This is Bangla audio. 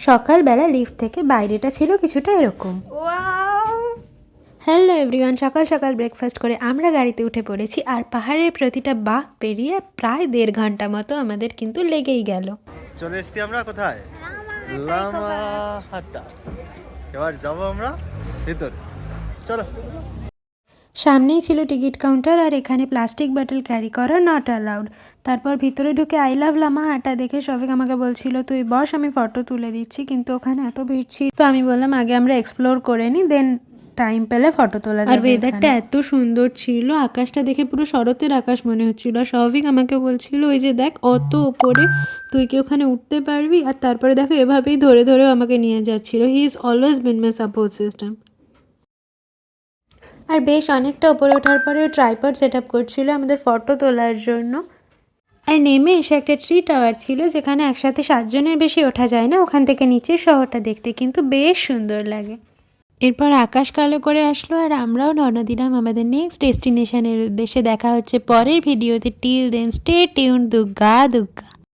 সকালবেলা লিফট থেকে বাইরেটা ছিল কিছুটা এরকম। হ্যালো এভরিওয়ান, সকাল সকাল ব্রেকফাস্ট করে আমরা গাড়িতে উঠে পড়েছি। আর পাহাড়ের প্রতিটা বাঁক পেরিয়ে প্রায় 1.5 ঘন্টা মতো আমাদের কিন্তু লেগেই গেল। চলে এসেছি আমরা কোথায়? লামাহাটা। এবার যাবো আমরা ভিতরে, চলো। সামনেই ছিল টিকিট কাউন্টার, আর এখানে প্লাস্টিক বটল ক্যারি করা নট অ্যালাউড। তারপর ভিতরে ঢুকে আই লাভ লামাহাটা দেখে শফিক আমাকে বলছিল তুই বস, আমি ফটো তুলে দিচ্ছি, কিন্তু ওখানে এত ভিড় ছিল। তো আমি বললাম আগে আমরা এক্সপ্লোর করে নিই, দেন টাইম পেলে ফটো তোলা যাবে। আর ওয়েদারটা এত সুন্দর ছিল, আকাশটা দেখে পুরো শরতের আকাশ মনে হচ্ছিল। আর শফিক আমাকে বলছিল ওই যে দেখ অত উপরে, তুই কি ওখানে উঠতে পারবি? আর তারপরে দেখো এভাবেই ধরে ধরেও আমাকে নিয়ে যাচ্ছিল। He is always been my support system. আর বেশ অনেকটা উপরে ওঠার পরেও ট্রাইপড সেট আপ করছিল আমাদের ফটো তোলার জন্য। আর নেমে এসে একটা ট্রি টাওয়ার ছিল, যেখানে একসাথে 7 জনের বেশি ওঠা যায় না। ওখান থেকে নিচের শহরটা দেখতে কিন্তু বেশ সুন্দর লাগে। এরপর আকাশ কালো করে আসলো, আর আমরাও রওনা দিলাম আমাদের নেক্সট ডেস্টিনেশনের উদ্দেশ্যে। দেখা হচ্ছে পরের ভিডিওতে। Till then stay tuned. Dugga দুগ্গা।